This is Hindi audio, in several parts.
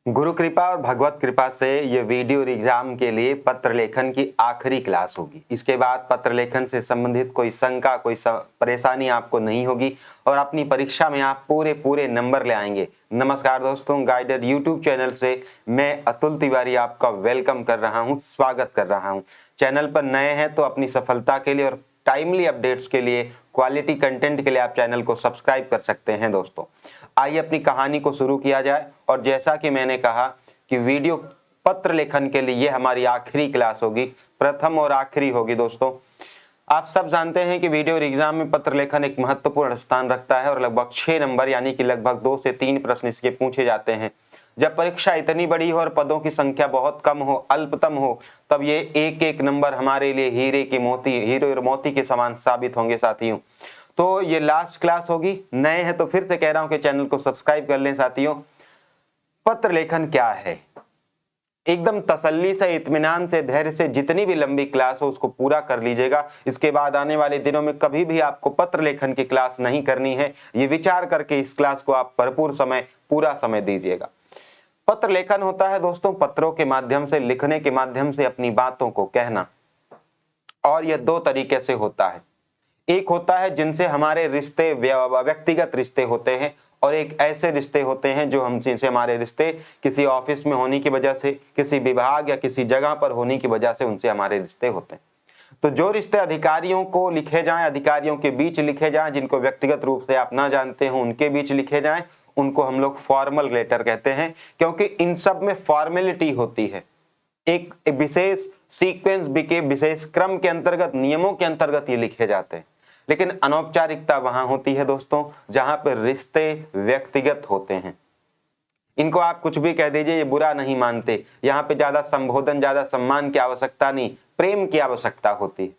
गुरु कृपा और भगवत कृपा से ये वीडियो एग्जाम के लिए पत्र लेखन की आखिरी क्लास होगी। इसके बाद पत्र लेखन से संबंधित कोई शंका कोई परेशानी आपको नहीं होगी और अपनी परीक्षा में आप पूरे नंबर ले आएंगे। नमस्कार दोस्तों, गाइडेड यूट्यूब चैनल से मैं अतुल तिवारी आपका वेलकम कर रहा हूँ, स्वागत कर रहा हूँ। चैनल पर नए हैं तो अपनी सफलता के लिए और टाइमली अपडेट्स के लिए, क्वालिटी कंटेंट के लिए आप चैनल को सब्सक्राइब कर सकते हैं। दोस्तों आइए अपनी कहानी को शुरू किया जाए। और जैसा कि मैंने कहा कि वीडियो पत्र लेखन के लिए ये हमारी आखिरी क्लास होगी, प्रथम और आखिरी होगी। दोस्तों आप सब जानते हैं कि वीडियो एग्जाम में पत्र लेखन एक महत्वपूर्ण स्थान रखता है और लगभग 6 नंबर यानी कि लगभग 2 से 3 प्रश्न इसके पूछे जाते हैं। जब परीक्षा इतनी बड़ी हो और पदों की संख्या बहुत कम हो, अल्पतम हो, तब ये एक नंबर हमारे लिए हीरे और मोती के समान साबित होंगे साथियों। तो ये लास्ट क्लास होगी। नए हैं तो फिर से कह रहा हूं कि चैनल को सब्सक्राइब कर लें साथियों। पत्र लेखन क्या है, एकदम तसल्ली से, इत्मीनान से, धैर्य से जितनी भी लंबी क्लास हो उसको पूरा कर लीजिएगा। इसके बाद आने वाले दिनों में कभी भी आपको पत्र लेखन की क्लास नहीं करनी है, ये विचार करके इस क्लास को आप भरपूर समय, पूरा समय दीजिएगा। पत्र लेखन होता है दोस्तों पत्रों के माध्यम से, लिखने के माध्यम से अपनी बातों को कहना। और यह 2 तरीके से होता है। एक होता है जिनसे हमारे रिश्ते व्यक्तिगत रिश्ते होते हैं और एक ऐसे रिश्ते होते हैं जो हमसे हमारे रिश्ते किसी ऑफिस में होने की वजह से, किसी विभाग या किसी जगह पर होने की वजह से उनसे हमारे रिश्ते होते हैं। तो जो रिश्ते अधिकारियों को लिखे जाएं, अधिकारियों के बीच लिखे जाएं, जिनको व्यक्तिगत रूप से आप ना जानते हो उनके बीच लिखे जाएं, उनको हम लोग फॉर्मल लेटर कहते हैं, क्योंकि इन सब में फॉर्मेलिटी होती है। एक विशेष सीक्वेंस के विशेष क्रम के अंतर्गत, नियमों के अंतर्गत ये लिखे जाते हैं। लेकिन अनौपचारिकता वहां होती है दोस्तों जहां पर रिश्ते व्यक्तिगत होते हैं। इनको आप कुछ भी कह दीजिए, ये बुरा नहीं मानते। यहाँ पे ज्यादा संबोधन, ज्यादा सम्मान की आवश्यकता नहीं, प्रेम की आवश्यकता होती है।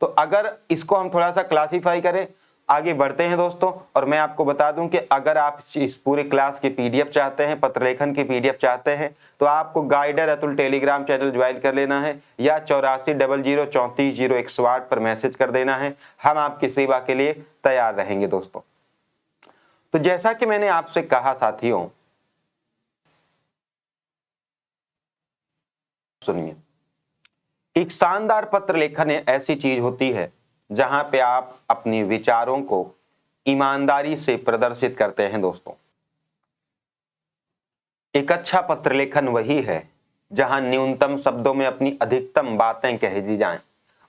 तो अगर इसको हम थोड़ा सा क्लासीफाई करें, आगे बढ़ते हैं दोस्तों। और मैं आपको बता दूं कि अगर आप इस पूरे क्लास की पीडीएफ चाहते हैं, पत्र लेखन की पीडीएफ चाहते हैं, तो आपको Guider Atul Telegram channel join कर लेना है या 8400340108 पर मैसेज कर देना है। हम आपकी सेवा के लिए तैयार रहेंगे दोस्तों। तो जैसा कि मैंने आपसे कहा साथियों, सुनिए, एक शानदार पत्र लेखन ऐसी चीज होती है जहां पे आप अपने विचारों को ईमानदारी से प्रदर्शित करते हैं। दोस्तों एक अच्छा पत्र लेखन वही है जहां न्यूनतम शब्दों में अपनी अधिकतम बातें कह दी जाएं,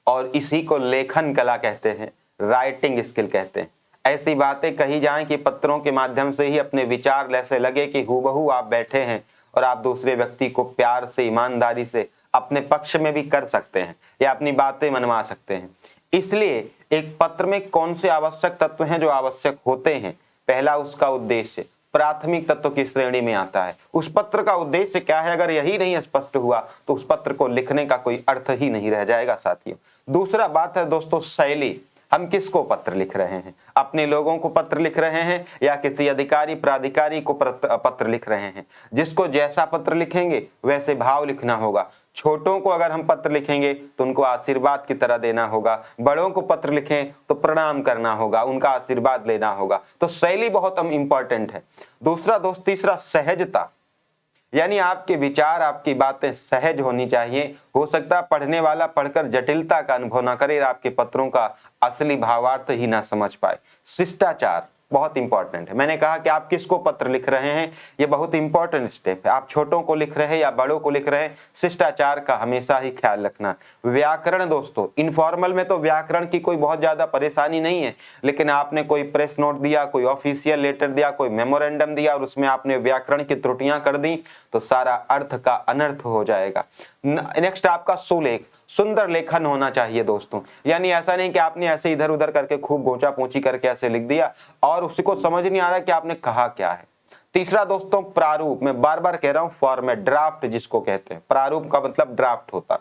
और इसी को लेखन कला कहते हैं, राइटिंग स्किल कहते हैं। ऐसी बातें कही जाएं कि पत्रों के माध्यम से ही अपने विचार ऐसे लगे कि हूबहू आप बैठे हैं और आप दूसरे व्यक्ति को प्यार से, ईमानदारी से अपने पक्ष में भी कर सकते हैं या अपनी बातें मनवा सकते हैं। इसलिए एक पत्र में कौन से आवश्यक तत्व हैं जो आवश्यक होते हैं? पहला, उसका उद्देश्य प्राथमिक तत्व की श्रेणी में आता है। उस पत्र का उद्देश्य क्या है, अगर यही नहीं स्पष्ट हुआ तो उस पत्र को लिखने का कोई अर्थ ही नहीं रह जाएगा साथियों। दूसरा बात है दोस्तों शैली। हम किसको पत्र लिख रहे हैं? अपने लोगों को पत्र लिख रहे हैं या किसी अधिकारी प्राधिकारी को पत्र लिख रहे हैं? जिसको जैसा पत्र लिखेंगे वैसे भाव लिखना होगा। छोटों को अगर हम पत्र लिखेंगे तो उनको आशीर्वाद की तरह देना होगा, बड़ों को पत्र लिखें तो प्रणाम करना होगा, उनका आशीर्वाद लेना होगा। तो शैली बहुत इंपॉर्टेंट है। तीसरा सहजता, यानी आपके विचार, आपकी बातें सहज होनी चाहिए। हो सकता है पढ़ने वाला पढ़कर जटिलता का अनुभव ना करे, आपके पत्रों का असली भावार्थ ही ना समझ पाए। शिष्टाचार बहुत इंपॉर्टेंट है। मैंने कहा कि आप किसको पत्र लिख रहे हैं, ये बहुत इंपॉर्टेंट स्टेप है। आप छोटों को लिख रहे हैं या बड़ों को लिख रहे हैं, शिष्टाचार का हमेशा ही ख्याल रखना। व्याकरण दोस्तों, इनफॉर्मल में तो व्याकरण की कोई बहुत ज्यादा परेशानी नहीं है, लेकिन आपने कोई प्रेस नोट दिया, कोई ऑफिशियल लेटर दिया, कोई मेमोरेंडम दिया और उसमें आपने व्याकरण की त्रुटियां कर दी तो सारा अर्थ का अनर्थ हो जाएगा। नेक्स्ट आपका सुलेख, सुंदर लेखन होना चाहिए दोस्तों। यानी ऐसा नहीं कि आपने ऐसे इधर उधर करके खूब गोचा पोंची करके ऐसे लिख दिया और उसी को समझ नहीं आ रहा कि आपने कहा क्या है। तीसरा दोस्तों प्रारूप, मैं बार बार कह रहा हूं, फॉर्मेट, ड्राफ्ट जिसको कहते हैं। प्रारूप का मतलब ड्राफ्ट होता है।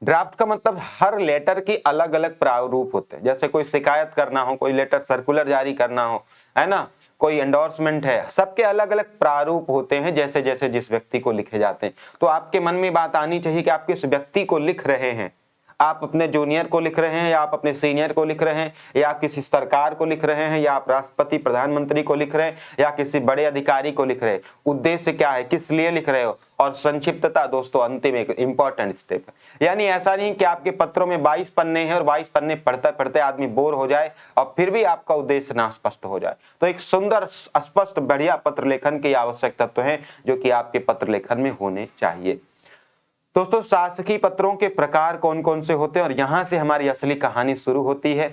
ड्राफ्ट का मतलब हर लेटर की अलग अलग प्रारूप होते हैं। जैसे कोई शिकायत करना हो, कोई लेटर सर्कुलर जारी करना हो, है ना, कोई एंडोर्समेंट है, सबके अलग अलग प्रारूप होते हैं जैसे जैसे जिस व्यक्ति को लिखे जाते हैं। तो आपके मन में बात आनी चाहिए कि आप किस व्यक्ति को लिख रहे हैं। आप अपने जूनियर को लिख रहे हैं, या आप अपने सीनियर को लिख रहे हैं, या आप किसी सरकार को लिख रहे हैं, या आप राष्ट्रपति प्रधानमंत्री को लिख रहे हैं, या किसी बड़े अधिकारी को लिख रहे हैं, उद्देश्य क्या है, किस लिए लिख रहे हो। और संक्षिप्तता दोस्तों अंतिम एक इंपॉर्टेंट स्टेप है। यानी ऐसा नहीं कि आपके पत्रों में 22 पन्ने हैं और 22 पन्ने पढ़ते पढ़ते आदमी बोर हो जाए और फिर भी आपका उद्देश्य ना स्पष्ट हो जाए। तो एक सुंदर स्पष्ट बढ़िया पत्र लेखन के आवश्यक तत्व हैं जो कि आपके पत्र लेखन में होने चाहिए। दोस्तों शासकीय पत्रों के प्रकार कौन कौन से होते हैं और यहां से हमारी असली कहानी शुरू होती है।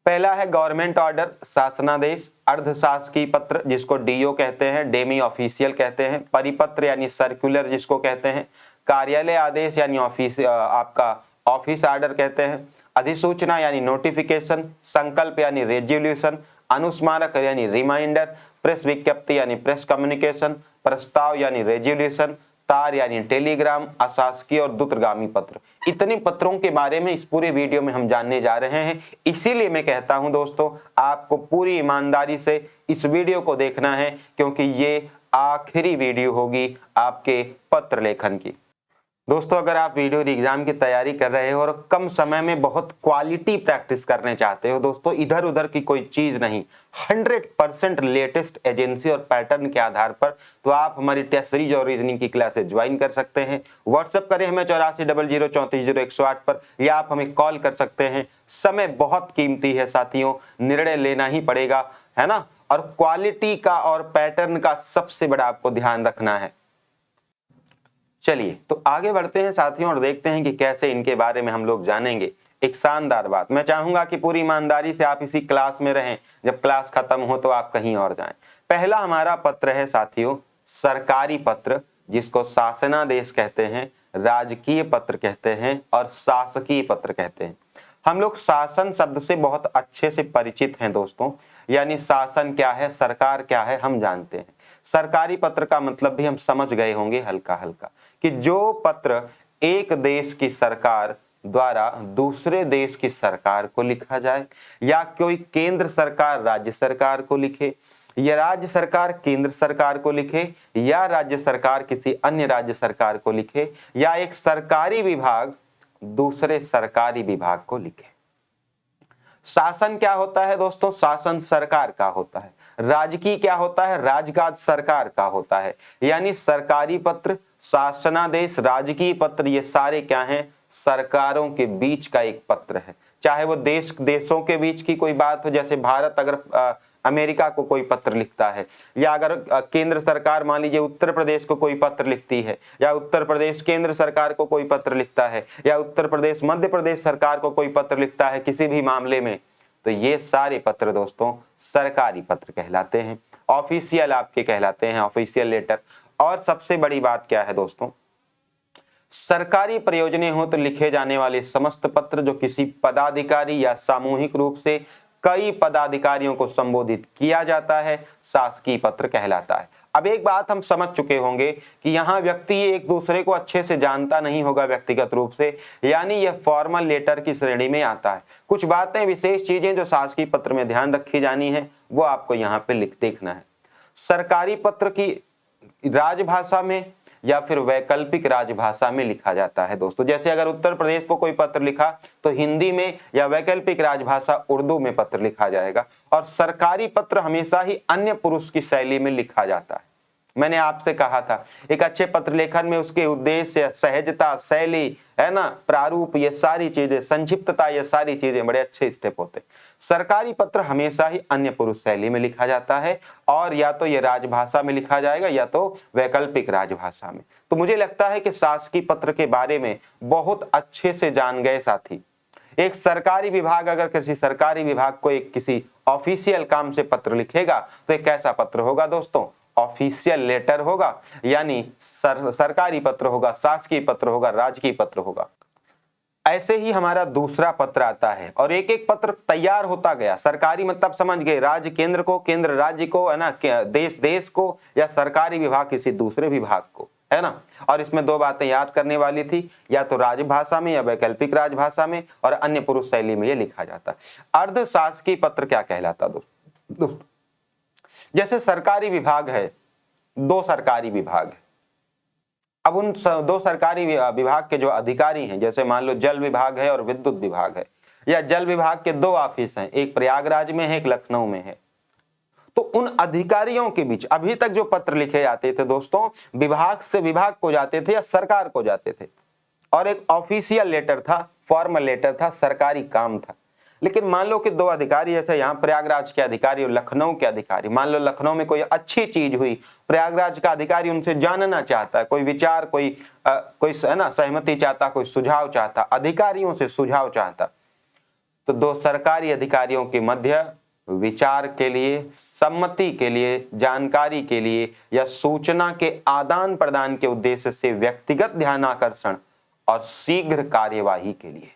पहला है गवर्नमेंट ऑर्डर, शासनादेश। अर्धशासकीय पत्र जिसको डीओ कहते हैं, डेमी ऑफिशियल कहते हैं। परिपत्र यानी सर्कुलर जिसको कहते हैं। कार्यालय आदेश यानी आपका ऑफिस ऑर्डर कहते हैं। अधिसूचना यानी नोटिफिकेशन। संकल्प यानी रेजोल्यूशन। अनुस्मारक यानी रिमाइंडर। प्रेस विज्ञप्ति यानी प्रेस कम्युनिकेशन। प्रस्ताव यानी रेजोल्यूशन। तार यानी टेलीग्राम। अशासकीय और दूरगामी पत्र। इतने पत्रों के बारे में इस पूरे वीडियो में हम जानने जा रहे हैं। इसीलिए मैं कहता हूं दोस्तों आपको पूरी ईमानदारी से इस वीडियो को देखना है, क्योंकि ये आखिरी वीडियो होगी आपके पत्र लेखन की। दोस्तों अगर आप वीडियो एग्जाम की तैयारी कर रहे हो और कम समय में बहुत क्वालिटी प्रैक्टिस करने चाहते हो दोस्तों, इधर उधर की कोई चीज नहीं, 100% लेटेस्ट एजेंसी और पैटर्न के आधार पर, तो आप हमारी टेस्ट सीरीज और रीजनिंग की क्लासेस ज्वाइन कर सकते हैं। व्हाट्सएप करें हमें 8400340108 पर, या आप हमें कॉल कर सकते हैं। समय बहुत कीमती है साथियों, निर्णय लेना ही पड़ेगा, है ना। और क्वालिटी का और पैटर्न का सबसे बड़ा आपको ध्यान रखना है। चलिए तो आगे बढ़ते हैं साथियों और देखते हैं कि कैसे इनके बारे में हम लोग जानेंगे। एक शानदार बात, मैं चाहूंगा कि पूरी ईमानदारी से आप इसी क्लास में रहें, जब क्लास खत्म हो तो आप कहीं और जाएं। पहला हमारा पत्र है साथियों सरकारी पत्र, जिसको शासनादेश कहते हैं, राजकीय पत्र कहते हैं और शासकीय पत्र कहते हैं। हम लोग शासन शब्द से बहुत अच्छे से परिचित हैं दोस्तों, यानी शासन क्या है, सरकार क्या है, हम जानते हैं। सरकारी पत्र का मतलब भी हम समझ गए होंगे हल्का हल्का, कि जो पत्र एक देश की सरकार द्वारा दूसरे देश की सरकार को लिखा जाए, या कोई केंद्र सरकार राज्य सरकार को लिखे, या राज्य सरकार केंद्र सरकार को लिखे, या राज्य सरकार किसी अन्य राज्य सरकार को लिखे, या एक सरकारी विभाग दूसरे सरकारी विभाग को लिखे। शासन क्या होता है दोस्तों, शासन सरकार का होता है। राजकीय क्या होता है, राजकाज सरकार का होता है। यानी सरकारी पत्र, शासनादेश, राजकीय पत्र, ये सारे क्या हैं, सरकारों के बीच का एक पत्र है। चाहे वो देशों के बीच की कोई बात हो, जैसे भारत अगर अमेरिका को कोई पत्र लिखता है, या अगर केंद्र सरकार मान लीजिए उत्तर प्रदेश को कोई पत्र लिखती है, या उत्तर प्रदेश केंद्र सरकार को कोई पत्र लिखता है, या उत्तर प्रदेश मध्य प्रदेश सरकार को कोई पत्र लिखता है किसी भी मामले में, तो ये सारे पत्र दोस्तों सरकारी पत्र कहलाते हैं। ऑफिशियल आपके कहलाते हैं, ऑफिशियल लेटर। और सबसे बड़ी बात क्या है दोस्तों, सरकारी प्रयोजनें हो तो लिखे जाने वाले समस्त पत्र जो किसी पदाधिकारी या सामूहिक रूप से कई पदाधिकारियों को संबोधित किया जाता है, शासकीय पत्र कहलाता है। अब एक बात हम समझ चुके होंगे कि यहाँ व्यक्ति एक दूसरे को अच्छे से जानता नहीं होगा व्यक्तिगत रूप से, यानी यह फॉर्मल लेटर की श्रेणी में आता है। कुछ बातें, विशेष चीजें जो शासकीय पत्र में ध्यान रखी जानी है वो आपको यहाँ पे देखना है। सरकारी पत्र की राजभाषा में या फिर वैकल्पिक राजभाषा में लिखा जाता है दोस्तों। जैसे अगर उत्तर प्रदेश को कोई पत्र लिखा तो हिंदी में, या वैकल्पिक राजभाषा उर्दू में पत्र लिखा जाएगा। और सरकारी पत्र हमेशा ही अन्य पुरुष की शैली में लिखा जाता है। मैंने आपसे कहा था एक अच्छे पत्र लेखन में उसके उद्देश्य, सहजता, शैली, है ना, प्रारूप, ये सारी चीजें, संक्षिप्तता, ये सारी चीजें बड़े अच्छे स्टेप होते हैं। सरकारी पत्र हमेशा ही अन्य पुरुष शैली में लिखा जाता है, और या तो ये राजभाषा में लिखा जाएगा या तो वैकल्पिक राजभाषा में। तो मुझे लगता है कि शासकीय पत्र के बारे में बहुत अच्छे से जान गए साथी। एक सरकारी विभाग अगर किसी सरकारी विभाग को एक किसी ऑफिशियल काम से पत्र लिखेगा तो एक कैसा पत्र होगा दोस्तों, ऑफिशियल लेटर होगा, यानी सरकारी पत्र होगा, शासकीय पत्र होगा, राजकीय पत्र होगा। ऐसे ही हमारा दूसरा पत्र आता है, और एक एक पत्र तैयार होता गया। सरकारी मतलब समझ गए, राज्य केंद्र को, केंद्र राज्य को, है ना, देश को, या सरकारी विभाग किसी दूसरे विभाग को, है ना। और इसमें दो बातें याद करने वाली थी, या तो राजभाषा में या वैकल्पिक राजभाषा में, और अन्य पुरुष शैली में ये लिखा जाता है। अर्धशासकीय पत्र क्या कहलाता दोस्तों, जैसे सरकारी विभाग है, दो सरकारी विभाग है, अब उन दो सरकारी विभाग के जो अधिकारी हैं, जैसे मान लो जल विभाग है और विद्युत विभाग है, या जल विभाग के दो ऑफिस हैं, एक प्रयागराज में है, एक लखनऊ में है, तो उन अधिकारियों के बीच अभी तक जो पत्र लिखे जाते थे दोस्तों, विभाग से विभाग को जाते थे या सरकार को जाते थे, और एक ऑफिशियल लेटर था, फॉर्मल लेटर था, सरकारी काम था। लेकिन मान लो कि दो अधिकारी, जैसे यहाँ प्रयागराज के अधिकारी और लखनऊ के अधिकारी, मान लो लखनऊ में कोई अच्छी चीज हुई, प्रयागराज का अधिकारी उनसे जानना चाहता है, कोई विचार, कोई है ना सहमति चाहता, कोई सुझाव चाहता, अधिकारियों से सुझाव चाहता, तो दो सरकारी अधिकारियों के मध्य विचार के लिए, सम्मति के लिए, जानकारी के लिए या सूचना के आदान प्रदान के उद्देश्य से व्यक्तिगत ध्यानाकर्षण और शीघ्र कार्यवाही के लिए,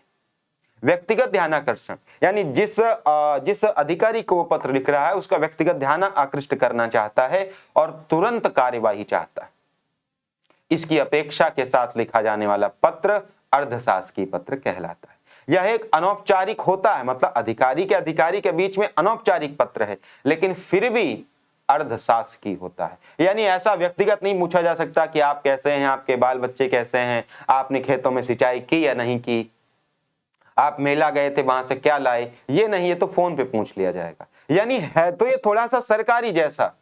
व्यक्तिगत ध्यानाकर्षण यानी जिस अधिकारी को वो पत्र लिख रहा है उसका व्यक्तिगत ध्यान आकृष्ट करना चाहता है और तुरंत कार्यवाही चाहता है, इसकी अपेक्षा के साथ लिखा जाने वाला पत्र अर्धशासकीय पत्र कहलाता है। यह एक अनौपचारिक होता है, मतलब अधिकारी के बीच में अनौपचारिक पत्र है, लेकिन फिर भी अर्धशासकीय होता है। यानी ऐसा व्यक्तिगत नहीं पूछा जा सकता कि आप कैसे हैं, आपके बाल बच्चे कैसे हैं, आपने खेतों में सिंचाई की या नहीं की, आप मेला गए थे वहां से क्या लाए, ये नहीं, ये तो फोन पे पूछ लिया जाएगा। यानी है तो ये थोड़ा सा सरकारी जैसा,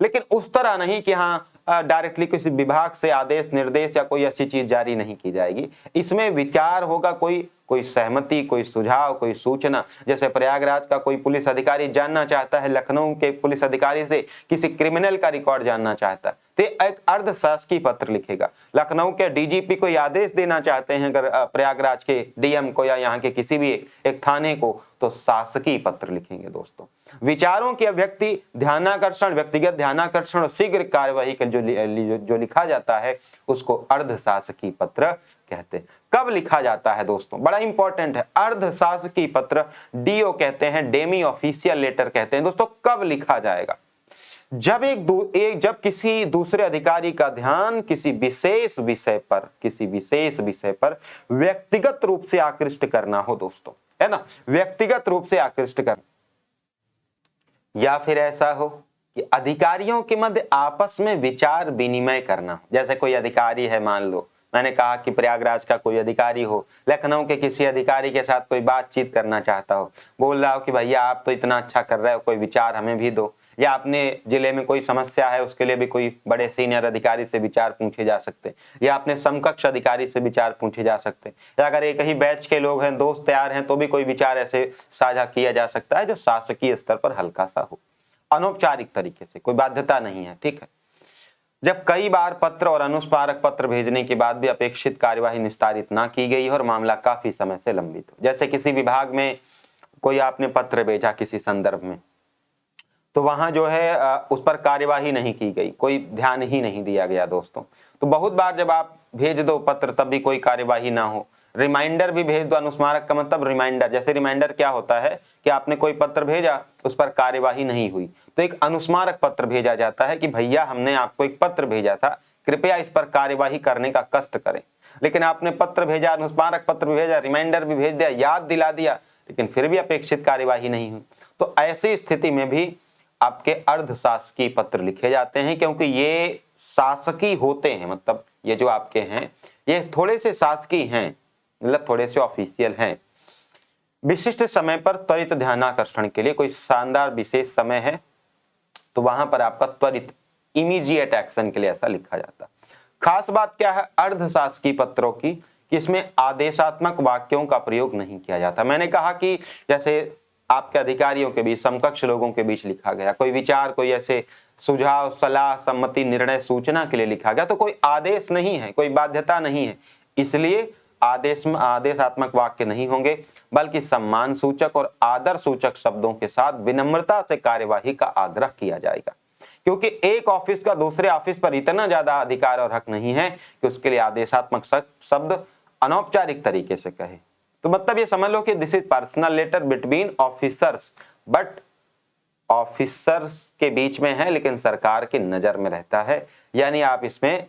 लेकिन उस तरह नहीं कि हाँ डायरेक्टली किसी विभाग से आदेश निर्देश या कोई ऐसी चीज जारी नहीं की जाएगी। इसमें विचार होगा, कोई सहमति, कोई सुझाव, कोई सूचना। जैसे प्रयागराज का कोई पुलिस अधिकारी जानना चाहता है लखनऊ के पुलिस अधिकारी से किसी क्रिमिनल का रिकॉर्ड जानना चाहता है, तो एक अर्धशासकीय पत्र लिखेगा। लखनऊ के डीजीपी को आदेश देना चाहते हैं अगर प्रयागराज के डीएम को या यहाँ के किसी भी एक थाने को, तो शासकीय पत्र लिखेंगे दोस्तों। विचारों की अभिव्यक्ति, ध्यानाकर्षण, व्यक्तिगत ध्यानाकर्षण और शीघ्र कार्यवाही का जो लिखा जाता है उसको अर्धशासकीय पत्र कहते हैं। कब लिखा जाता है दोस्तों, बड़ा इंपॉर्टेंट है। अर्धशासकीय पत्र डीओ कहते हैं, डेमी ऑफिशियल लेटर कहते हैं दोस्तों। कब लिखा जाएगा, जब किसी दूसरे अधिकारी का ध्यान किसी विशेष विषय पर व्यक्तिगत रूप से आकृष्ट करना हो दोस्तों, है ना, व्यक्तिगत रूप से आकृष्ट करना, या फिर ऐसा हो कि अधिकारियों के मध्य आपस में विचार विनिमय करना हो। जैसे कोई अधिकारी है, मान लो मैंने कहा कि प्रयागराज का कोई अधिकारी हो, लखनऊ के किसी अधिकारी के साथ कोई बातचीत करना चाहता हो, बोल रहा हो कि भैया आप तो इतना अच्छा कर रहे हो, कोई विचार हमें भी दो, या अपने जिले में कोई समस्या है उसके लिए भी कोई बड़े सीनियर अधिकारी से विचार पूछे जा सकते हैं, या अपने समकक्ष अधिकारी से विचार पूछे जा सकते हैं, या अगर एक ही बैच के लोग हैं, दोस्त तैयार हैं, तो भी कोई विचार ऐसे साझा किया जा सकता है जो शासकीय स्तर पर हल्का सा हो, अनौपचारिक तरीके से, कोई बाध्यता नहीं है, ठीक है। जब कई बार पत्र और अनुस्मारक पत्र भेजने के बाद भी अपेक्षित कार्यवाही निस्तारित ना की गई और मामला काफी समय से लंबित हो, जैसे किसी विभाग में कोई आपने पत्र भेजा किसी संदर्भ में, तो वहां जो है उस पर कार्यवाही नहीं की गई, कोई ध्यान ही नहीं दिया गया दोस्तों। तो बहुत बार जब आप भेज दो पत्र तब भी कोई कार्यवाही ना हो, रिमाइंडर भी भेज दो, अनुस्मारक का मतलब रिमाइंडर, जैसे रिमाइंडर क्या होता है कि आपने कोई पत्र भेजा उस पर कार्यवाही नहीं हुई, तो एक अनुस्मारक पत्र भेजा जाता है कि भैया हमने आपको एक पत्र भेजा था, कृपया इस पर कार्यवाही करने का कष्ट करें। लेकिन आपने पत्र भेजा, अनुस्मारक पत्र भेजा, रिमाइंडर भी भेज दिया, याद दिला दिया, लेकिन फिर भी अपेक्षित कार्यवाही नहीं हुई, तो ऐसी स्थिति में भी आपके अर्धशासकीय पत्र लिखे जाते हैं, क्योंकि ये शासकीय होते हैं, मतलब ये जो आपके हैं ये थोड़े से शासकीय हैं, मतलब थोड़े से ऑफिशियल हैं। विशिष्ट समय पर त्वरित ध्यानाकर्षण के लिए कोई शानदार विशेष समय है तो वहां पर आपका त्वरित इमीडिएट एक्शन के लिए ऐसा लिखा जाता है। खास बात क्या है अर्धशासकीय पत्रों की, कि इसमें आदेशात्मक वाक्यों का प्रयोग नहीं किया जाता। मैंने कहा कि जैसे आपके अधिकारियों के बीच, समकक्ष लोगों के बीच लिखा गया, कोई विचार, कोई ऐसे सुझाव, सलाह, सम्मति, निर्णय, सूचना के लिए लिखा गया, तो कोई आदेश नहीं है, कोई बाध्यता नहीं है, इसलिए आदेशात्मक वाक्य नहीं होंगे, बल्कि सम्मान सूचक और आदर सूचक शब्दों के साथ विनम्रता से कार्यवाही का आग्रह किया जाएगा। क्योंकि एक ऑफिस का दूसरे ऑफिस पर इतना ज्यादा अधिकार और हक नहीं है कि उसके लिए आदेशात्मक शब्द अनौपचारिक तरीके से कहे। तो मतलब ये समझ लो कि this is personal letter between officers, but officers के बीच में है लेकिन सरकार की नजर में रहता है, यानी आप इसमें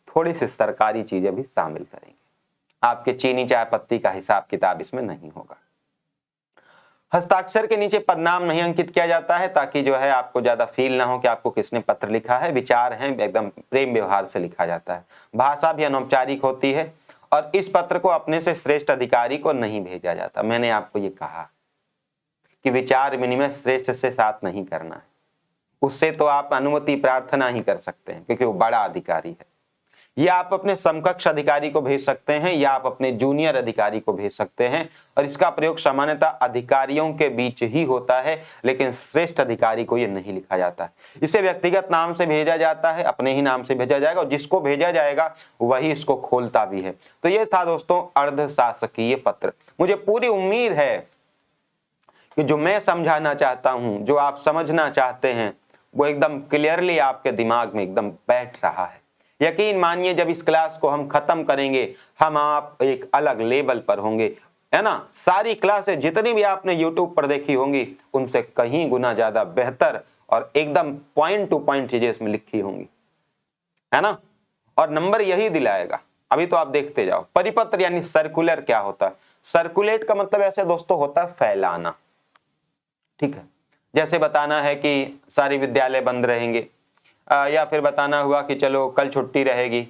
थोड़ी सी सरकारी चीजें भी शामिल करेंगे। आपके चीनी चाय पत्ती का हिसाब किताब इसमें नहीं होगा। हस्ताक्षर के नीचे पदनाम नहीं अंकित किया जाता है ताकि जो है आपको ज्यादा फील ना हो कि आपको किसने पत्र लिखा है। विचार हैं एकदम प्रेम व्यवहार से लिखा जाता है। भाषा भी अनौपचारिक होती है और इस पत्र को अपने से श्रेष्ठ अधिकारी को नहीं भेजा जाता। मैंने आपको ये कहा कि विचार विनिमय श्रेष्ठ से साथ नहीं करना है, उससे तो आप अनुमति प्रार्थना ही कर सकते हैं क्योंकि वो बड़ा अधिकारी है। या आप अपने समकक्ष अधिकारी को भेज सकते हैं या आप अपने जूनियर अधिकारी को भेज सकते हैं, और इसका प्रयोग सामान्यतः अधिकारियों के बीच ही होता है, लेकिन श्रेष्ठ अधिकारी को ये नहीं लिखा जाता है। इसे व्यक्तिगत नाम से भेजा जाता है, अपने ही नाम से भेजा जाएगा और जिसको भेजा जाएगा वही इसको खोलता भी है। तो ये था दोस्तों अर्धशासकीय पत्र। मुझे पूरी उम्मीद है कि जो मैं समझाना चाहता हूं, जो आप समझना चाहते हैं, वो एकदम क्लियरली आपके दिमाग में एकदम बैठ रहा है। यकीन मानिए जब इस क्लास को हम खत्म करेंगे, हम आप एक अलग लेवल पर होंगे, है ना। सारी क्लासें जितनी भी आपने YouTube पर देखी होंगी उनसे कहीं गुना ज्यादा बेहतर और एकदम पॉइंट टू पॉइंट चीजें इसमें लिखी होंगी, है ना। और नंबर यही दिलाएगा। अभी तो आप देखते जाओ। परिपत्र यानी सर्कुलर क्या होता है? सर्कुलेट का मतलब ऐसे दोस्तों होता है फैलाना, ठीक है। जैसे बताना है कि सारे विद्यालय बंद रहेंगे, या फिर बताना हुआ कि चलो कल छुट्टी रहेगी,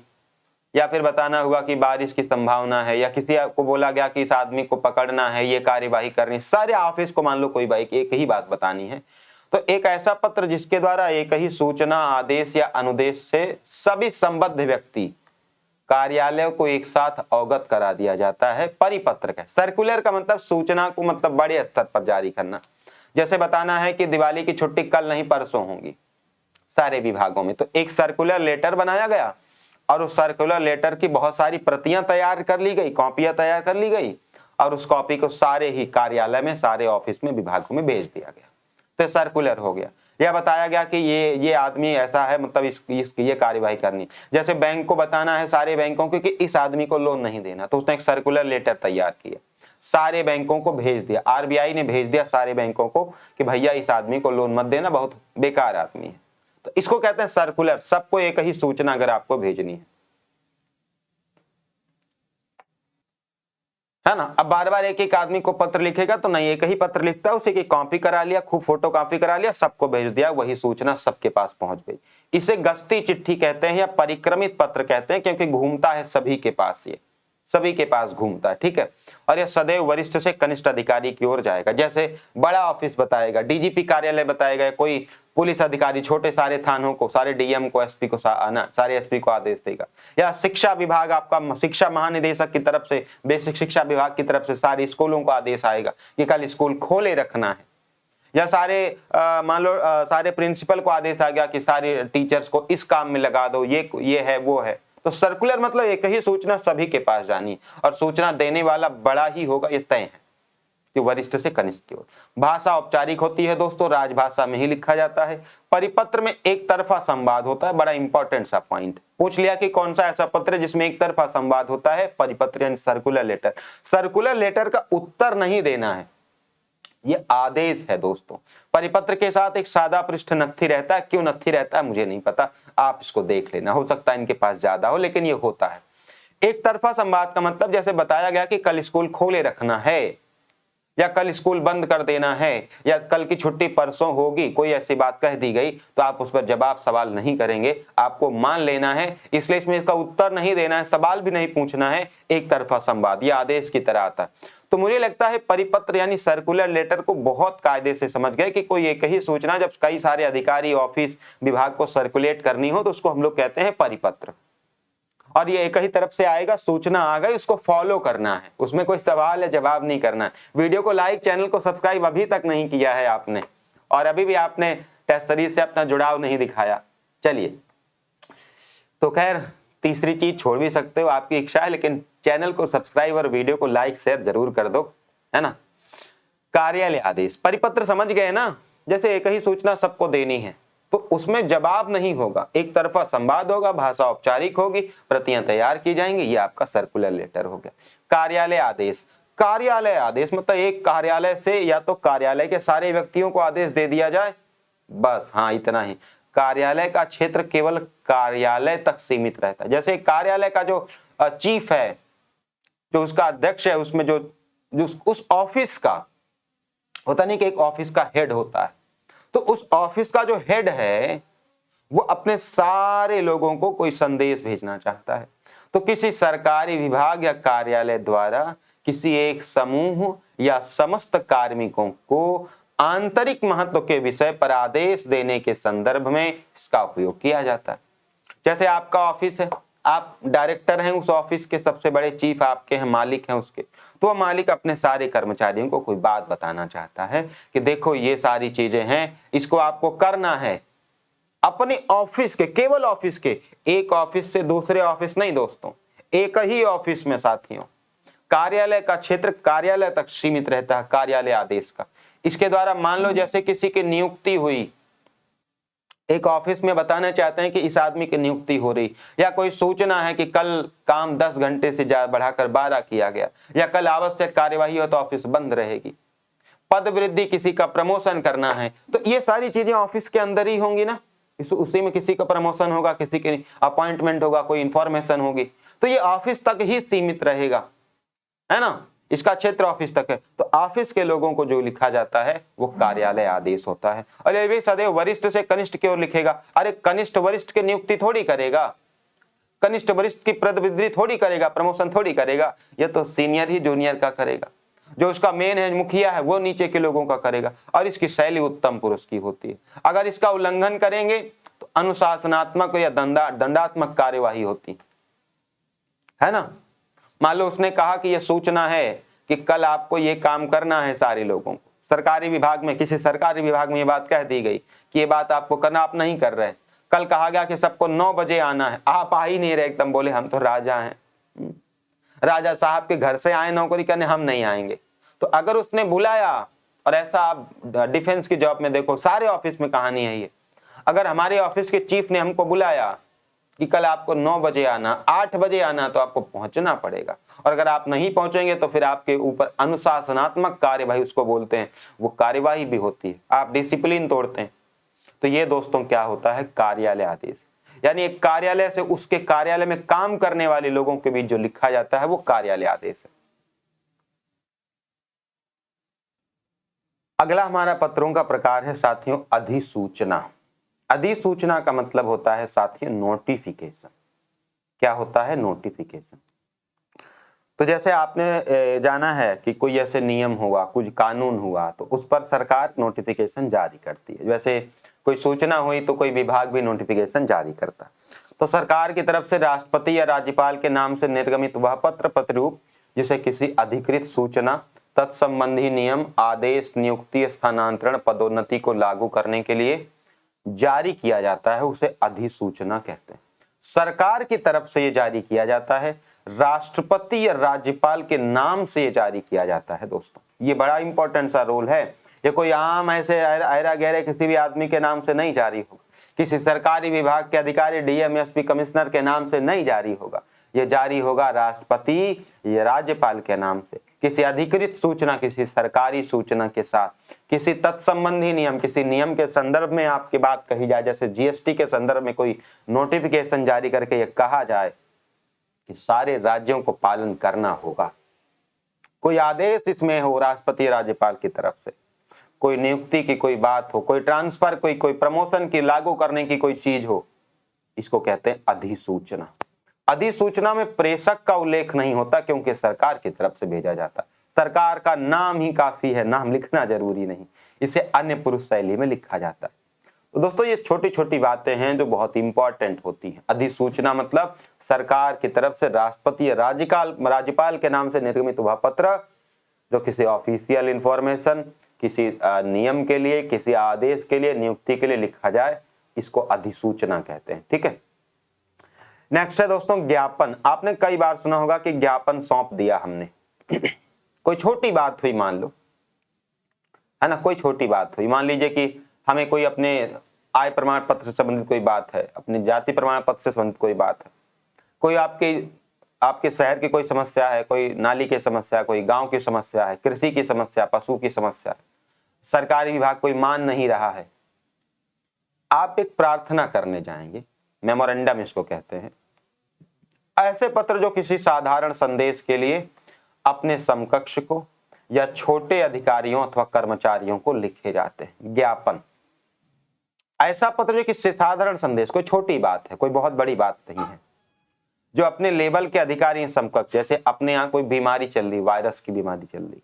या फिर बताना हुआ कि बारिश की संभावना है, या किसी को बोला गया कि इस आदमी को पकड़ना है, ये कार्यवाही करनी। सारे ऑफिस को मान लो कोई बाइक एक ही बात बतानी है, तो एक ऐसा पत्र जिसके द्वारा एक ही सूचना, आदेश या अनुदेश से सभी संबद्ध व्यक्ति कार्यालय को एक साथ अवगत करा दिया जाता है, परिपत्र का। सर्कुलर का मतलब सूचना को मतलब बड़े स्तर पर जारी करना। जैसे बताना है कि दिवाली की छुट्टी कल नहीं परसों होगी सारे विभागों में, तो एक सर्कुलर लेटर बनाया गया और उस सर्कुलर लेटर की बहुत सारी प्रतियां तैयार कर ली गई, कॉपियां तैयार कर ली गई, और उस कॉपी को सारे ही कार्यालय में, सारे ऑफिस में, विभागों में भेज दिया गया, तो सर्कुलर हो गया। यह बताया गया कि ये आदमी ऐसा है, मतलब ये कार्यवाही करनी। जैसे बैंक को बताना है सारे बैंकों को कि इस आदमी को लोन नहीं देना, तो उसने एक सर्कुलर लेटर तैयार किया, सारे बैंकों को भेज दिया। RBI ने भेज दिया सारे बैंकों को कि भैया इस आदमी को लोन मत देना, बहुत बेकार आदमी है। तो इसको कहते हैं सर्कुलर। सबको एक ही सूचना अगर आपको भेजनी है ना। अब बार बार एक एक आदमी को पत्र लिखेगा तो नहीं, एक ही पत्र लिखता है, उसी की कॉपी करा लिया, खूब फोटो कॉपी करा लिया, सबको भेज दिया, वही सूचना सबके पास पहुंच गई। इसे गश्ती चिट्ठी कहते हैं या परिक्रमित पत्र कहते हैं, क्योंकि घूमता है सभी के पास, ये सभी के पास घूमता है, ठीक है। और यह सदैव वरिष्ठ से कनिष्ठ अधिकारी की ओर जाएगा। जैसे बड़ा ऑफिस बताएगा, DGP कार्यालय बताएगा, कोई पुलिस अधिकारी छोटे सारे थानों को, सारे DM को, SP को, सारे SP को आदेश देगा। या शिक्षा विभाग आपका शिक्षा महानिदेशक की तरफ से, बेसिक शिक्षा विभाग की तरफ से सारे स्कूलों को आदेश आएगा कि कल स्कूल खोले रखना है। या सारे मान लो सारे प्रिंसिपल को आदेश आ गया कि सारे टीचर्स को इस काम में लगा दो, ये है वो है। तो सर्कुलर मतलब एक ही सूचना सभी के पास जानी है, और सूचना देने वाला बड़ा ही होगा, ये तय है कि वरिष्ठ से कनिष्ठ की ओर। भाषा औपचारिक होती है दोस्तों, राजभाषा में ही लिखा जाता है। परिपत्र में एक तरफा संवाद होता है, बड़ा इंपॉर्टेंट सा पॉइंट पूछ लिया कि कौन सा ऐसा पत्र है जिसमें एक तरफा संवाद होता है? परिपत्र यानी सर्कुलर लेटर। सर्कुलर लेटर का उत्तर नहीं देना है, ये आदेश है दोस्तों। परिपत्र के साथ एक सादा पृष्ठ नत्थी रहता है, क्यों नत्थी रहता है मुझे नहीं पता, आप इसको देख लेना, हो सकता है इनके पास ज्यादा हो, लेकिन ये होता है। एक तरफा संवाद का मतलब जैसे बताया गया कि कल स्कूल खोले रखना है, या कल स्कूल बंद कर देना है, या कल की छुट्टी परसों होगी, कोई ऐसी बात कह दी गई, तो आप उस पर जवाब सवाल नहीं करेंगे, आपको मान लेना है। इसलिए इसमें इसका उत्तर नहीं देना है, सवाल भी नहीं पूछना है, एक तरफा संवाद, यह आदेश की तरह आता है। तो मुझे लगता है परिपत्र यानी सर्कुलर लेटर को बहुत कायदे से समझ गए कि कोई एक ही सूचना जब कई सारे अधिकारी, ऑफिस, विभाग को सर्कुलेट करनी हो तो उसको हम लोग कहते हैं परिपत्र। और ये एक ही तरफ से आएगा, सूचना आ गई, उसको फॉलो करना है, उसमें कोई सवाल या जवाब नहीं करना है। वीडियो को लाइक, चैनल को सब्सक्राइब अभी तक नहीं किया है आपने, और अभी भी आपने टेस्ट सीरीज से अपना जुड़ाव नहीं दिखाया। चलिए, तो खैर तीसरी चीज छोड़ भी सकते हो, आपकी इच्छा है, लेकिन चैनल को सब्सक्राइब और वीडियो को लाइक शेयर जरूर कर दो, है ना। कार्यालय आदेश, परिपत्र समझ गए ना, जैसे एक ही सूचना सबको देनी है तो उसमें जवाब नहीं होगा, एक तरफा संवाद होगा, भाषा औपचारिक होगी, प्रतियां तैयार की जाएंगी, ये आपका सर्कुलर लेटर हो गया। कार्यालय आदेश, कार्यालय आदेश मतलब एक कार्यालय से या तो कार्यालय के सारे व्यक्तियों को आदेश दे दिया जाए, बस, हाँ इतना ही। कार्यालय का क्षेत्र केवल कार्यालय तक सीमित रहता है। जैसे कार्यालय का जो चीफ है, जो उसका अध्यक्ष है, उसमें जो उस ऑफिस का होता नहीं कि एक ऑफिस का हेड होता है, तो उस ऑफिस का जो हेड है वो अपने सारे लोगों को कोई संदेश भेजना चाहता है, तो किसी सरकारी विभाग या कार्यालय द्वारा किसी एक समूह या समस्त कार्मिकों को आंतरिक महत्व के विषय पर आदेश देने के संदर्भ में इसका उपयोग किया जाता है। जैसे आपका ऑफिस है, आप डायरेक्टर हैं उस ऑफिस के, सबसे बड़े चीफ आपके हैं, मालिक हैं उसके, तो वह मालिक अपने सारे कर्मचारियों को कोई बात बताना चाहता है कि देखो ये सारी चीजें हैं, इसको आपको करना है अपने ऑफिस के, केवल ऑफिस के, एक ऑफिस से दूसरे ऑफिस नहीं दोस्तों, एक ही ऑफिस में साथियों। कार्यालय का क्षेत्र कार्यालय तक सीमित रहता है, कार्यालय आदेश का। इसके द्वारा मान लो जैसे किसी की नियुक्ति हुई, एक ऑफिस में बताना चाहते हैं कि इस आदमी की नियुक्ति हो रही, या कोई सूचना है कि कल काम 10 घंटे से ज्यादा बढ़ाकर 12 किया गया, या कल आवश्यक कार्यवाही हो तो ऑफिस बंद रहेगी, पद वृद्धि, किसी का प्रमोशन करना है, तो ये सारी चीजें ऑफिस के अंदर ही होंगी ना। उसी में किसी का प्रमोशन होगा, किसी की अपॉइंटमेंट होगा, कोई इंफॉर्मेशन होगी, तो ये ऑफिस तक ही सीमित रहेगा, है ना, इसका क्षेत्र ऑफिस तक है। तो ऑफिस के लोगों को जो लिखा जाता है वो कार्यालय आदेश होता है। और ये भी सदैव वरिष्ठ से कनिष्ठ की ओर लिखेगा। अरे कनिष्ठ वरिष्ठ की नियुक्ति थोड़ी करेगा, कनिष्ठ वरिष्ठ की पद वृद्धि थोड़ी करेगा, प्रमोशन थोड़ी करेगा, ये तो सीनियर ही जूनियर का करेगा। जो उसका मेन है, मुखिया है, वो नीचे के लोगों का करेगा, और इसकी शैली उत्तम पुरुष की होती है। अगर इसका उल्लंघन करेंगे तो अनुशासनात्मक या दंडात्मक कार्यवाही होती है ना। मान लो उसने कहा कि यह सूचना है कि कल आपको ये काम करना है सारे लोगों को, सरकारी विभाग में, किसी सरकारी विभाग में ये बात कह दी गई कि ये बात आपको करना, आप नहीं कर रहे। कल कहा गया कि सबको 9 बजे आना है, आप आ ही नहीं रहे, एकदम बोले हम तो राजा हैं, राजा साहब के घर से आए नौकरी करने, हम नहीं आएंगे। तो अगर उसने बुलाया, और ऐसा आप डिफेंस की जॉब में देखो, सारे ऑफिस में कहानी है ये, अगर हमारे ऑफिस के चीफ ने हमको बुलाया कि कल आपको 9 बजे आना, 8 बजे आना, तो आपको पहुंचना पड़ेगा, और अगर आप नहीं पहुंचेंगे तो फिर आपके ऊपर अनुशासनात्मक कार्यवाही उसको बोलते हैं, वो कार्यवाही भी होती है, आप डिसिप्लिन तोड़ते हैं। तो ये दोस्तों क्या होता है, कार्यालय आदेश, यानी एक कार्यालय से उसके कार्यालय में काम करने वाले लोगों के बीच जो लिखा जाता है वो कार्यालय आदेश है। अगला हमारा पत्रों का प्रकार है साथियों अधिसूचना। अधिसूचना का मतलब होता है साथियों नोटिफिकेशन। क्या होता है, नोटिफिकेशन। तो जैसे आपने जाना है कि कोई ऐसे नियम हुआ, कुछ कानून हुआ, तो उस पर सरकार नोटिफिकेशन जारी करती है। वैसे कोई सूचना हुई तो कोई विभाग भी नोटिफिकेशन जारी करता। तो सरकार की तरफ से राष्ट्रपति या राज्यपाल के नाम से निर्गमित वह पत्र, प्रतिरूप, जिसे किसी अधिकृत सूचना, तत्संबंधी नियम, आदेश, नियुक्ति, स्थानांतरण, पदोन्नति को लागू करने के लिए जारी किया जाता है, उसे अधिसूचना कहते हैं। सरकार की तरफ से ये जारी किया जाता है, राष्ट्रपति या राज्यपाल के नाम से ये जारी किया जाता है। दोस्तों ये बड़ा इंपॉर्टेंट सा रोल है, ये कोई आम ऐसे ऐरा गहरे किसी भी आदमी के नाम से नहीं जारी होगा, किसी सरकारी विभाग के अधिकारी, डीएम, एसपी, कमिश्नर के नाम से नहीं जारी होगा, ये जारी होगा राष्ट्रपति या राज्यपाल के नाम से। किसी अधिकृत सूचना, किसी सरकारी सूचना के साथ, किसी तत्संबंधी नियम, किसी नियम के संदर्भ में आपकी बात कही जाए, जैसे जीएसटी के संदर्भ में कोई नोटिफिकेशन जारी करके ये कहा जाए कि सारे राज्यों को पालन करना होगा, कोई आदेश इसमें हो राष्ट्रपति राज्यपाल की तरफ से, कोई नियुक्ति की कोई बात हो, कोई ट्रांसफर, कोई प्रमोशन की लागू करने की कोई चीज हो, इसको कहते हैं अधिसूचना। अधिसूचना में प्रेषक का उल्लेख नहीं होता क्योंकि सरकार की तरफ से भेजा जाता, सरकार का नाम ही काफी है, नाम लिखना जरूरी नहीं, इसे अन्य पुरुष शैली में लिखा जाता है। तो दोस्तों ये छोटी छोटी बातें हैं जो बहुत इंपॉर्टेंट होती हैं। अधिसूचना मतलब सरकार की तरफ से राष्ट्रपति या राज्यपाल के नाम से निर्गमित वह पत्र जो किसी ऑफिशियल इंफॉर्मेशन, किसी नियम के लिए, किसी आदेश के लिए, नियुक्ति के लिए लिखा जाए, इसको अधिसूचना कहते हैं। ठीक है, नेक्स्ट है दोस्तों ज्ञापन। आपने कई बार सुना होगा कि ज्ञापन सौंप दिया हमने कोई छोटी बात हुई, मान लो, है ना, कोई छोटी बात हुई, मान लीजिए कि हमें कोई अपने आय प्रमाण पत्र से संबंधित कोई बात है, अपनी जाति प्रमाण पत्र से संबंधित कोई बात है, कोई आपके शहर की कोई समस्या है, कोई नाली की समस्या, कोई गांव की समस्या है, कृषि की समस्या, पशु की समस्या, सरकारी विभाग कोई मान नहीं रहा है, आप एक प्रार्थना करने जाएंगे, मेमोरेंडम इसको कहते हैं। ऐसे पत्र जो किसी साधारण संदेश के लिए अपने समकक्ष को या छोटे अधिकारियों अथवा कर्मचारियों को लिखे जाते हैं। ज्ञापन ऐसा पत्र जो कि साधारण संदेश, कोई छोटी बात है, कोई बहुत बड़ी बात नहीं है, जो अपने लेवल के अधिकारी हैं समकक्ष। जैसे अपने यहाँ कोई बीमारी चल रही, वायरस की बीमारी चल रही,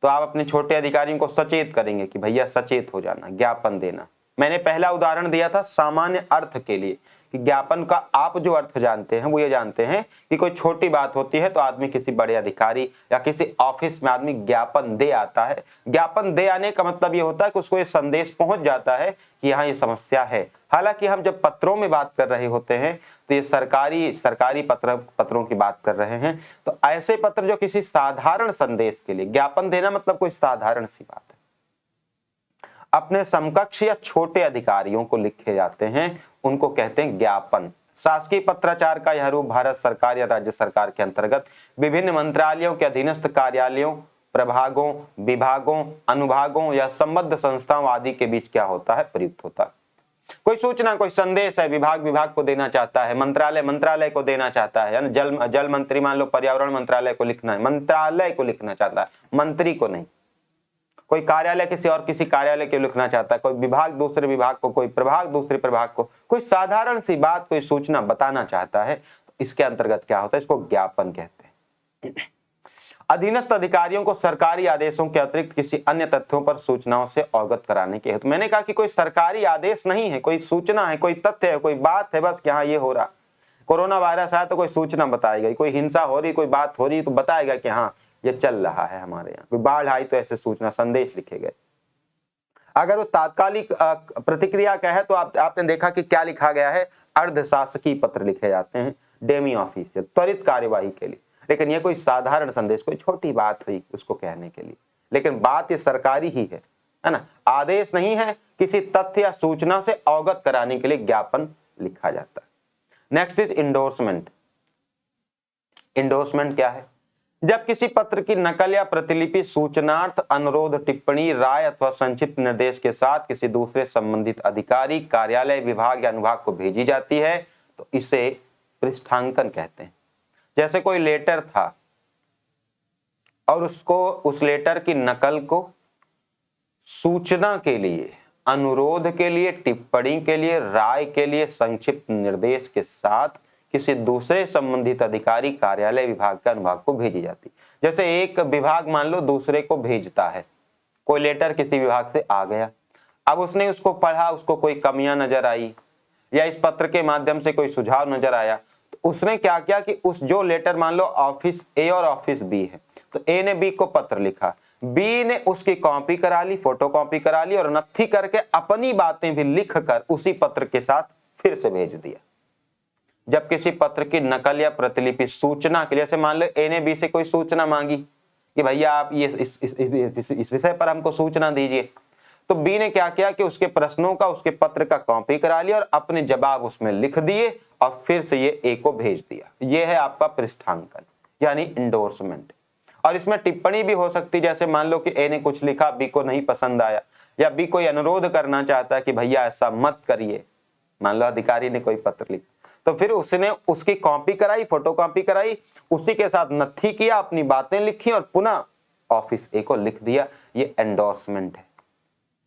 तो आप अपने छोटे अधिकारियों को सचेत करेंगे कि भैया सचेत हो जाना, ज्ञापन देना। मैंने पहला उदाहरण दिया था सामान्य अर्थ के लिए कि ज्ञापन का आप जो अर्थ जानते हैं वो ये जानते हैं कि कोई छोटी बात होती है तो आदमी किसी बड़े अधिकारी या किसी ऑफिस में आदमी ज्ञापन दे आता है। ज्ञापन दे आने का मतलब ये होता है कि उसको ये संदेश पहुंच जाता है कि यहाँ ये समस्या है। हालांकि हम जब पत्रों में बात कर रहे होते हैं तो ये सरकारी पत्रों की बात कर रहे हैं, तो ऐसे पत्र जो किसी साधारण संदेश के लिए, ज्ञापन देना मतलब कोई साधारण सी बात है, अपने समकक्ष या छोटे अधिकारियों को लिखे जाते हैं, उनको कहते हैं ज्ञापन। शासकीय पत्राचार का यह रूप भारत सरकार या राज्य सरकार के अंतर्गत विभिन्न मंत्रालयों के अधीनस्थ कार्यालयों, प्रभागों, विभागों, अनुभागों या संबद्ध संस्थाओं आदि के बीच क्या होता है, प्रयुक्त होता है। कोई सूचना, कोई संदेश है, विभाग को देना चाहता है, मंत्रालय को देना चाहता है, जल मंत्री मान लो पर्यावरण मंत्रालय को लिखना है, मंत्रालय को लिखना चाहता है, मंत्री को नहीं। कोई कार्यालय किसी कार्यालय को लिखना चाहता है, कोई विभाग दूसरे विभाग को, कोई प्रभाग दूसरे प्रभाग को, कोई साधारण सी बात, कोई सूचना बताना चाहता है, तो इसके अंतर्गत क्या होता है, इसको ज्ञापन कहते हैं। अधीनस्थ अधिकारियों को सरकारी आदेशों के अतिरिक्त किसी अन्य तथ्यों पर सूचनाओं से अवगत कराने के हेतु, मैंने कहा कि कोई सरकारी आदेश नहीं है, कोई सूचना है, कोई तथ्य है, कोई बात है, बस यहाँ ये हो रहा, कोरोना वायरस आया तो कोई सूचना बताएगा, कोई हिंसा हो रही, कोई बात हो रही तो बताएगा कि हाँ ये चल रहा है हमारे यहाँ, कोई बाढ़ आई तो ऐसे सूचना संदेश लिखे गए। अगर वो तात्कालिक प्रतिक्रिया का है तो आपने देखा कि क्या लिखा गया है, अर्धशासकीय पत्र लिखे जाते हैं, डेमी ऑफिशियल, त्वरित कार्यवाही के लिए। लेकिन ये कोई साधारण संदेश, कोई छोटी बात हुई उसको कहने के लिए, लेकिन बात ये सरकारी ही है ना, आदेश नहीं है, किसी तथ्य या सूचना से अवगत कराने के लिए ज्ञापन लिखा जाता है। Next is endorsement. इंडोर्समेंट क्या है, जब किसी पत्र की नकल या प्रतिलिपि सूचनार्थ, अनुरोध, टिप्पणी, राय अथवा संक्षिप्त निर्देश के साथ किसी दूसरे संबंधित अधिकारी, कार्यालय, विभाग या अनुभाग को भेजी जाती है तो इसे पृष्ठांकन कहते हैं। जैसे कोई लेटर था और उस लेटर की नकल को सूचना के लिए, अनुरोध के लिए, टिप्पणी के लिए, राय के लिए, संक्षिप्त निर्देश के साथ किसी दूसरे संबंधित अधिकारी, कार्यालय, विभाग के अनुभाग को भेजी जाती। जैसे एक विभाग मान लो दूसरे को भेजता है, कोई लेटर किसी विभाग से आ गया, अब उसने उसको पढ़ा, उसको कोई कमियां नजर आई या इस पत्र के माध्यम से कोई सुझाव नजर आया, तो उसने क्या किया कि उस जो लेटर मान लो ऑफिस ए और ऑफिस बी है, तो ए ने बी को पत्र लिखा, बी ने उसकी कॉपी करा ली, फोटो कॉपी करा ली और नत्थी करके अपनी बातें भी लिख कर उसी पत्र के साथ फिर से भेज दिया। जब किसी पत्र की नकल या प्रतिलिपि सूचना के लिए, जैसे मान लो ए ने बी से कोई सूचना मांगी कि भैया आप ये इस विषय पर हमको सूचना दीजिए, तो बी ने क्या किया कि उसके प्रश्नों का, उसके पत्र का कॉपी करा लिया और अपने जवाब उसमें लिख दिए और फिर से ये ए को भेज दिया। ये है आपका पृष्ठांकन यानी इंडोर्समेंट। और इसमें टिप्पणी भी हो सकती, जैसे मान लो कि ए ने कुछ लिखा, बी को नहीं पसंद आया, या बी कोई अनुरोध करना चाहता है कि भैया ऐसा मत करिए, मान लो अधिकारी ने कोई पत्र लिखा, तो फिर उसने उसकी कॉपी कराई, फोटो कॉपी कराई, उसी के साथ नत्थी किया, अपनी बातें लिखी और पुनः ऑफिस ए को लिख दिया। ये एंडोर्समेंट है।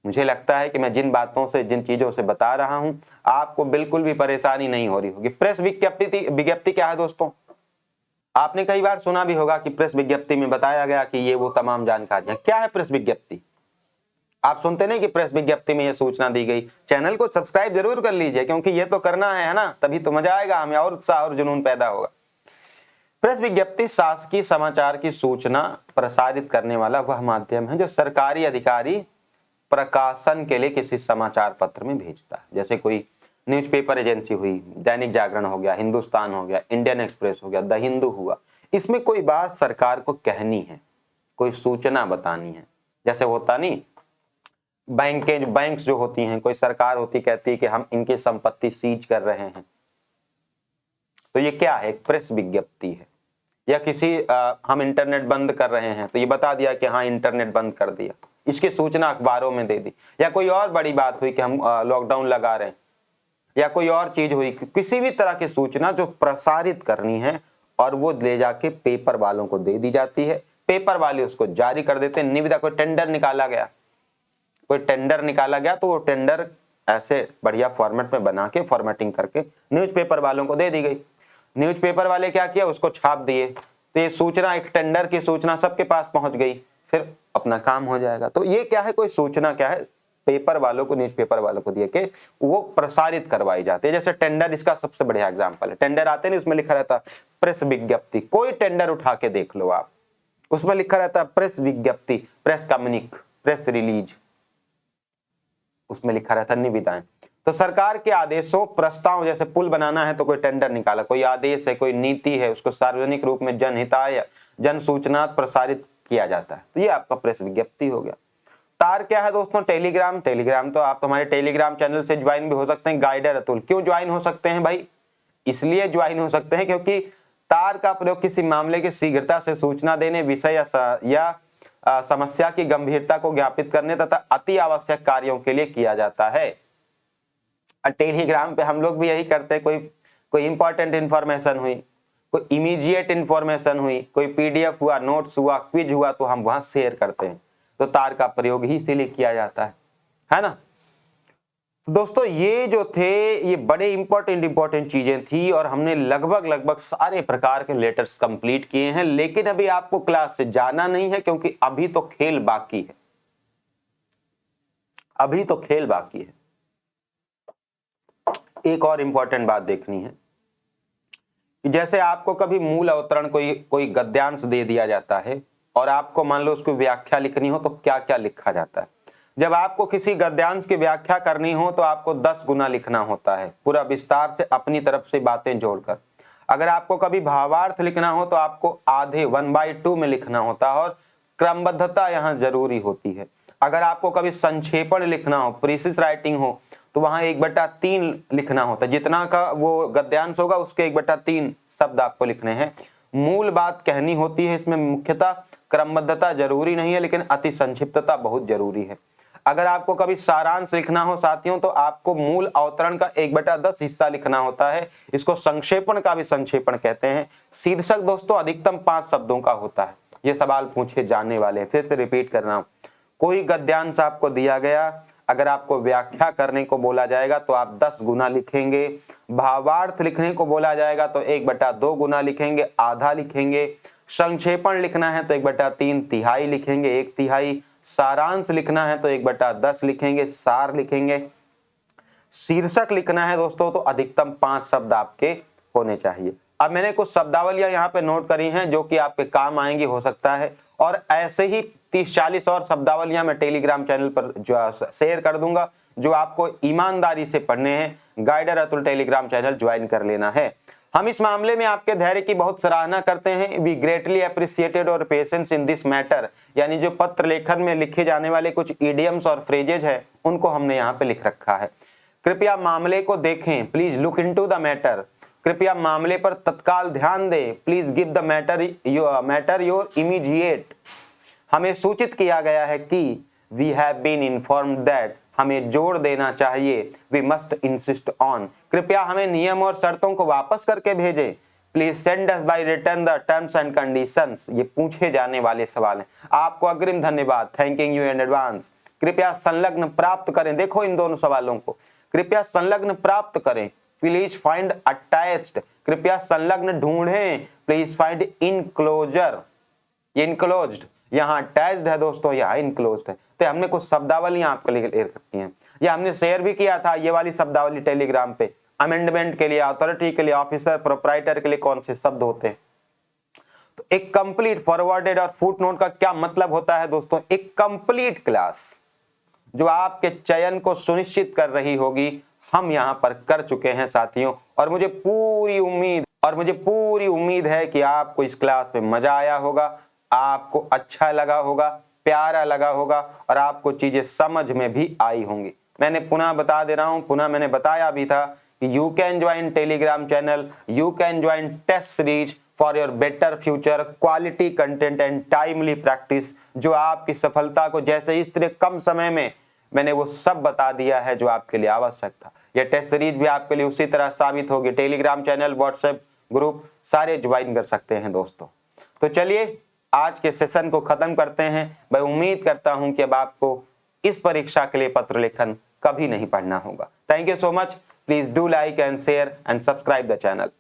मुझे लगता है कि मैं जिन बातों से, जिन चीजों से बता रहा हूं, आपको बिल्कुल भी परेशानी नहीं हो रही होगी। प्रेस विज्ञप्ति क्या है दोस्तों? आपने कई बार सुना भी होगा कि प्रेस विज्ञप्ति में बताया गया कि ये वो तमाम जानकारियां। क्या है प्रेस विज्ञप्ति? आप सुनते नहीं कि प्रेस विज्ञप्ति में ये सूचना दी गई। चैनल को सब्सक्राइब जरूर कर लीजिए, क्योंकि ये तो करना है ना, तभी तो मजा आएगा, हमें और उत्साह और जुनून पैदा होगा। प्रेस विज्ञप्ति शासकीय समाचार की सूचना प्रसारित करने वाला वह माध्यम है जो सरकारी अधिकारी प्रकाशन के लिए किसी समाचार पत्र में भेजता है। जैसे कोई न्यूज़पेपर एजेंसी हुई, दैनिक जागरण हो गया, हिंदुस्तान हो गया, इंडियन एक्सप्रेस हो गया, द हिंदू हुआ, इसमें कोई बात सरकार को कहनी है, कोई सूचना बतानी है। जैसे होता नहीं, बैंक्स जो होती हैं, कोई सरकार होती कहती है कि हम इनकी संपत्ति सीज कर रहे हैं, तो ये क्या है? एक प्रेस विज्ञप्ति है। या किसी हम इंटरनेट बंद कर रहे हैं, तो ये बता दिया कि हाँ इंटरनेट बंद कर दिया, इसकी सूचना अखबारों में दे दी। या कोई और बड़ी बात हुई कि हम लॉकडाउन लगा रहे हैं, या कोई और चीज हुई, किसी भी तरह की सूचना जो प्रसारित करनी है और वो ले जाके पेपर वालों को दे दी जाती है। पेपर वाले उसको जारी कर देते हैं। निविदा कोई टेंडर निकाला गया, कोई टेंडर निकाला गया तो वो टेंडर ऐसे बढ़िया फॉर्मेट में बना के फॉर्मेटिंग करके न्यूज़पेपर वालों को दे दी गई। न्यूज़पेपर वाले क्या किया, उसको छाप दिए, तो ये सूचना, एक टेंडर की सूचना सबके पास पहुंच गई, फिर अपना काम हो जाएगा। तो ये क्या है, कोई सूचना क्या है, पेपर वालों को, न्यूज़पेपर वालों को दिए के वो प्रसारित करवाई जाती है। जैसे टेंडर, इसका सबसे बढ़िया एग्जांपल है, टेंडर आते नहीं, उसमें लिखा रहता प्रेस विज्ञप्ति। कोई टेंडर उठा के देख लो आप, उसमें लिखा रहता है प्रेस विज्ञप्ति, प्रेस कम्युनिक, प्रेस रिलीज, उसमें लिखा रहता निविदाएं। तो सरकार के आदेशों, प्रस्ताव, जैसे पुल बनाना है तो कोई टेंडर निकाला, कोई आदेश है, कोई नीति है, उसको सार्वजनिक रूप में जनहिताय, जन सूचना प्रसारित किया जाता है, तो ये आपका प्रेस विज्ञप्ति हो गया। तार क्या है दोस्तों, टेलीग्राम। टेलीग्राम तो आप हमारे टेलीग्राम चैनल से ज्वाइन भी हो सकते हैं, गाइडर अतुल। क्यों ज्वाइन हो सकते हैं भाई, इसलिए ज्वाइन हो सकते हैं क्योंकि तार का प्रयोग किसी मामले की शीघ्रता से सूचना देने, विषय या समस्या की गंभीरता को ज्ञापित करने तथा अति आवश्यक कार्यों के लिए किया जाता है। टेलीग्राम पे हम लोग भी यही करते हैं, कोई इंपॉर्टेंट इंफॉर्मेशन हुई, कोई इमीडिएट इंफॉर्मेशन हुई, कोई पीडीएफ हुआ, नोट्स हुआ, क्विज हुआ, तो हम वहां शेयर करते हैं। तो तार का प्रयोग ही इसीलिए किया जाता है ना। तो दोस्तों ये जो थे, ये बड़े इंपॉर्टेंट चीजें थी और हमने लगभग सारे प्रकार के लेटर्स कंप्लीट किए हैं। लेकिन अभी आपको क्लास से जाना नहीं है क्योंकि अभी तो खेल बाकी है, अभी तो खेल बाकी है। एक और इंपॉर्टेंट बात देखनी है कि जैसे आपको कभी मूल अवतरण कोई गद्यांश दे दिया जाता है और आपको मान लो उसकी व्याख्या लिखनी हो तो क्या क्या लिखा जाता है। जब आपको किसी गद्यांश की व्याख्या करनी हो तो आपको 10 गुना लिखना होता है, पूरा विस्तार से अपनी तरफ से बातें जोड़कर। अगर आपको कभी भावार्थ लिखना हो तो आपको आधे 1/2 में लिखना होता है और क्रमबद्धता यहाँ जरूरी होती है। अगर आपको कभी संक्षेपण लिखना हो, प्रीसिस राइटिंग हो, तो वहां 1/3 लिखना होता है। जितना का वो गद्यांश होगा उसके 1/3 शब्द आपको लिखने हैं। मूल बात कहनी होती है, इसमें मुख्यतः क्रमबद्धता जरूरी नहीं है लेकिन अति संक्षिप्तता बहुत जरूरी है। अगर आपको कभी सारांश लिखना हो साथियों तो आपको मूल अवतरण का 1/10 हिस्सा लिखना होता है, इसको संक्षेपण का भी संक्षेपण कहते हैं। शीर्षक दोस्तों अधिकतम 5 शब्दों का होता है। ये सवाल पूछे जाने वाले हैं, फिर से रिपीट कर रहा हूं। कोई गद्यांश आपको दिया गया, अगर आपको व्याख्या करने को बोला जाएगा तो आप 10 गुना लिखेंगे। भावार्थ लिखने को बोला जाएगा तो 1/2 गुना लिखेंगे, आधा लिखेंगे। संक्षेपण लिखना है तो 1/3 तिहाई लिखेंगे, 1/3। सारांश लिखना है तो 1/10 लिखेंगे, सार लिखेंगे। शीर्षक लिखना है दोस्तों तो अधिकतम 5 शब्द आपके होने चाहिए। अब मैंने कुछ शब्दावलियां यहाँ पे नोट करी हैं जो कि आपके काम आएंगी हो सकता है, और ऐसे ही 30-40 और शब्दावलियां मैं टेलीग्राम चैनल पर जो शेयर कर दूंगा, जो आपको ईमानदारी से पढ़ने हैं। Guider Atul Telegram channel join कर लेना है। हम इस मामले में आपके धैर्य की बहुत सराहना करते हैं। वी ग्रेटली अप्रिशिएटेड और पेशेंस इन दिस मैटर, यानी जो पत्र लेखन में लिखे जाने वाले कुछ इडियम्स और फ्रेजेज है उनको हमने यहाँ पे लिख रखा है। कृपया मामले को देखें, please look into the matter. कृपया मामले पर तत्काल ध्यान दें, please give the matter your immediate. हमें सूचित किया गया है कि we have been informed that, हमें जोड़ देना चाहिए, वी मस्ट इंसिस्ट ऑन, कृपया हमें नियम और शर्तों को वापस करके भेजें। Please send us by return the terms and conditions. ये पूछे जाने वाले सवाल हैं। आपको अग्रिम धन्यवाद, थैंकिंग यू इन एडवांस। कृपया संलग्न प्राप्त करें, देखो इन दोनों सवालों को, कृपया संलग्न प्राप्त करें। प्लीज फाइंड अटैच्ड, कृपया संलग्न ढूंढें। प्लीज फाइंड इनक्लोजर, इनक्लोज्ड, यहाँ अटैच्ड है दोस्तों, यहाँ इनक्लोज्ड है। तो हमने कुछ शब्दावलियां आपके लिए ले रखी हैं, ये हमने शेयर भी किया था। ये वाली शब्दावली टेलीग्राम पे अमेंडमेंट के लिए, अथॉरिटी के लिए, ऑफिसर, प्रोप्राइटर के लिए कौन से शब्द होते हैं। तो एक कंप्लीट फॉरवर्डेड और फुटनोट का क्या मतलब होता है दोस्तों, एक कंप्लीट क्लास जो आपके चयन को सुनिश्चित कर रही होगी, हम यहाँ पर कर चुके हैं साथियों। और मुझे पूरी उम्मीद है कि आपको इस क्लास में मजा आया होगा, आपको अच्छा लगा होगा, प्यारा लगा होगा और आपको चीजें समझ में भी आई होंगी। मैंने पुनः बता दे रहा हूं, पुनः मैंने बताया भी था कि you can join Telegram channel, you can join test series for your better future, quality content and timely practice, जो आपकी सफलता को जैसे इस तरह कम समय में मैंने वो सब बता दिया है जो आपके लिए आवश्यक था। यह टेस्ट सीरीज भी आपके लिए उसी तरह साबित होगी। टेलीग्राम चैनल, व्हाट्सएप ग्रुप सारे ज्वाइन कर सकते हैं दोस्तों। तो चलिए आज के सेशन को खत्म करते हैं। मैं उम्मीद करता हूं कि अब आपको इस परीक्षा के लिए पत्र लेखन कभी नहीं पढ़ना होगा। Thank you so much. Please do like and share and subscribe the channel.